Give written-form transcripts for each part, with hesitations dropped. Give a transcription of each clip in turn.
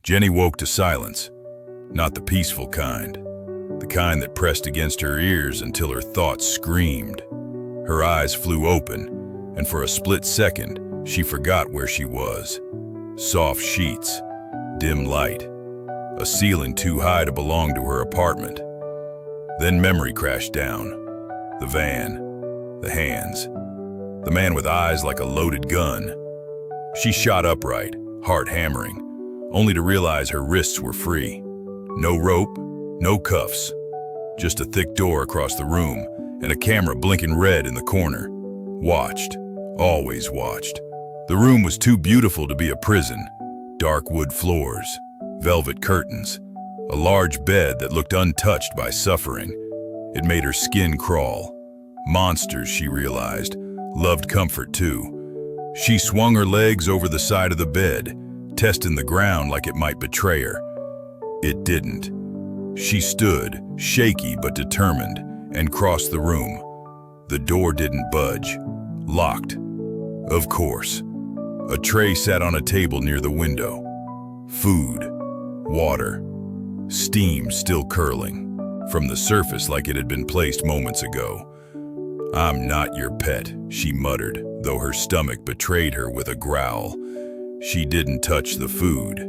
Jenny woke to silence, not the peaceful kind, the kind that pressed against her ears until her thoughts screamed. Her eyes flew open, and for a split second, she forgot where she was. Soft sheets, dim light, a ceiling too high to belong to her apartment. Then memory crashed down. The van, the hands, the man with eyes like a loaded gun. She shot upright, heart hammering, only to realize her wrists were free. No rope, no cuffs, just a thick door across the room and a camera blinking red in the corner. Watched, always watched. The room was too beautiful to be a prison. Dark wood floors, velvet curtains, a large bed that looked untouched by suffering. It made her skin crawl. Monsters, she realized, loved comfort too. She swung her legs over the side of the bed, testing the ground like it might betray her. It didn't. She stood, shaky but determined, and crossed the room. The door didn't budge. Locked. Of course. A tray sat on a table near the window. Food, water, steam still curling from the surface like it had been placed moments ago. "I'm not your pet," she muttered, though her stomach betrayed her with a growl. She didn't touch the food.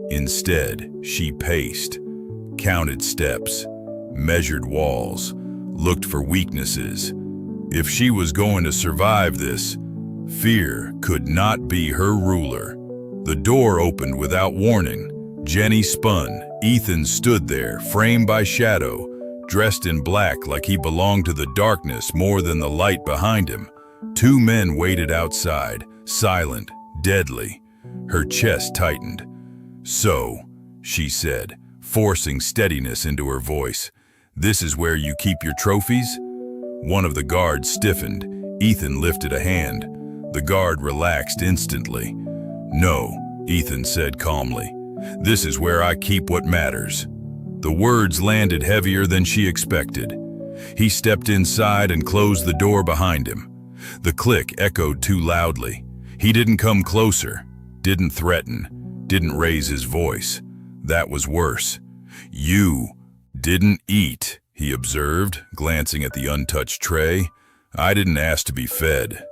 Instead, she paced, counted steps, measured walls, looked for weaknesses. If she was going to survive this, fear could not be her ruler. The door opened without warning. Jenny spun. Ethan stood there, framed by shadow, dressed in black like he belonged to the darkness more than the light behind him. Two men waited outside, silent, deadly. Her chest tightened. "So," she said, forcing steadiness into her voice, "this is where you keep your trophies?" One of the guards stiffened. Ethan lifted a hand. The guard relaxed instantly. "No," Ethan said calmly. "This is where I keep what matters." The words landed heavier than she expected. He stepped inside and closed the door behind him. The click echoed too loudly. He didn't come closer, didn't threaten, didn't raise his voice. That was worse. "You didn't eat," he observed, glancing at the untouched tray. "I didn't ask to be fed."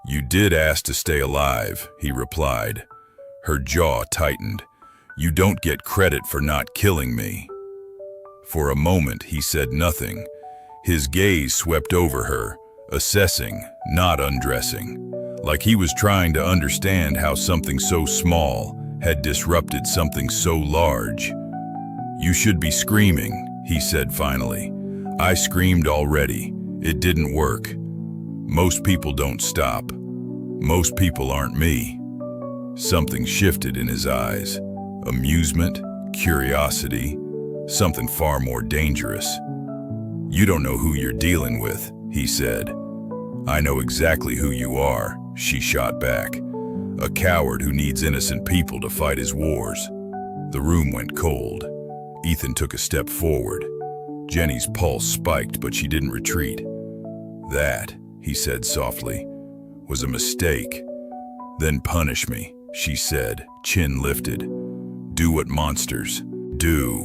"You did ask to stay alive," he replied. Her jaw tightened. "You don't get credit for not killing me." For a moment, he said nothing. His gaze swept over her, assessing, not undressing, like he was trying to understand how something so small had disrupted something so large. "You should be screaming," he said finally. "I screamed already. It didn't work. Most people don't stop. Most people aren't me." Something shifted in his eyes. Amusement, curiosity, something far more dangerous. "You don't know who you're dealing with," he said. "I know exactly who you are," she shot back. "A coward who needs innocent people to fight his wars." The room went cold. Ethan took a step forward. Jenny's pulse spiked, but she didn't retreat. "That," he said softly, "was a mistake." "Then punish me," she said, chin lifted. "Do what monsters do."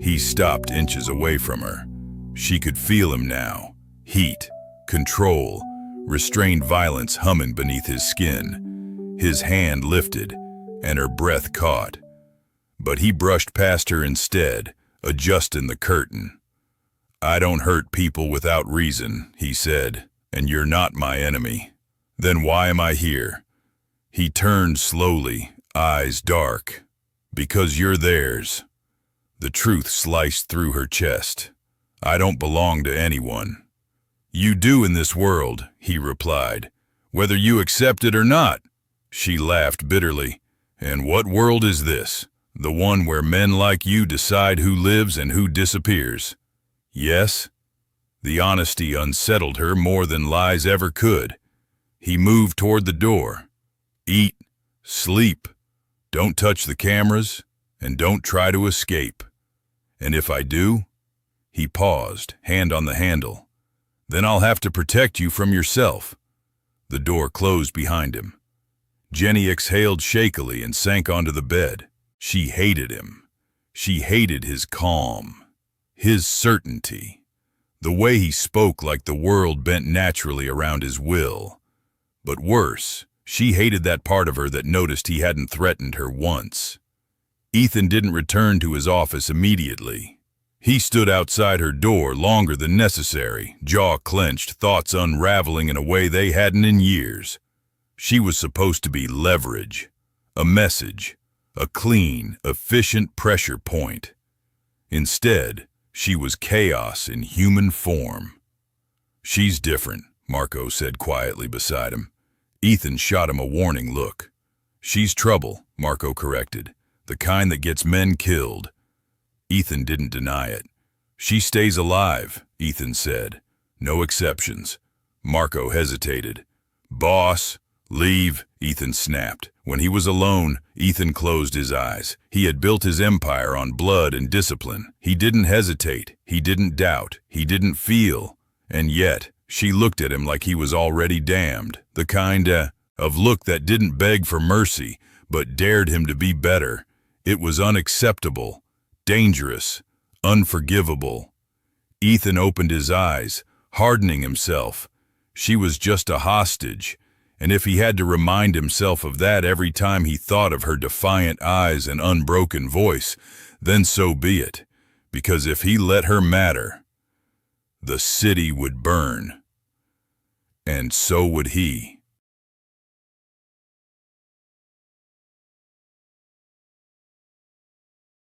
He stopped inches away from her. She could feel him now. Heat, control, restrained violence humming beneath his skin. His hand lifted, and her breath caught. But he brushed past her instead, adjusting the curtain. "I don't hurt people without reason," he said, "and you're not my enemy. Then why am I here?" He turned slowly, eyes dark. "Because you're theirs." The truth sliced through her chest. "I don't belong to anyone." "You do in this world," he replied, "whether you accept it or not." She laughed bitterly. "And what world is this? The one where men like you decide who lives and who disappears?" "Yes." The honesty unsettled her more than lies ever could. He moved toward the door. "Eat, sleep, don't touch the cameras, and don't try to escape. And if I do?" He paused, hand on the handle. "Then I'll have to protect you from yourself." The door closed behind him. Jenny exhaled shakily and sank onto the bed. She hated him. She hated his calm, his certainty, the way he spoke like the world bent naturally around his will. But worse, she hated that part of her that noticed he hadn't threatened her once. Ethan didn't return to his office immediately. He stood outside her door longer than necessary, jaw clenched, thoughts unraveling in a way they hadn't in years. She was supposed to be leverage, a message, a clean, efficient pressure point. Instead, she was chaos in human form. "She's different," Marco said quietly beside him. Ethan shot him a warning look. "She's trouble," Marco corrected, "the kind that gets men killed." Ethan didn't deny it. "She stays alive," Ethan said. "No exceptions." Marco hesitated. "Boss, leave," Ethan snapped. When he was alone, Ethan closed his eyes. He had built his empire on blood and discipline. He didn't hesitate. He didn't doubt. He didn't feel. And yet, she looked at him like he was already damned. The kind of look that didn't beg for mercy, but dared him to be better. It was unacceptable, dangerous, unforgivable. Ethan opened his eyes, hardening himself. She was just a hostage. And if he had to remind himself of that every time he thought of her defiant eyes and unbroken voice, then so be it. Because if he let her matter, the city would burn. And so would he.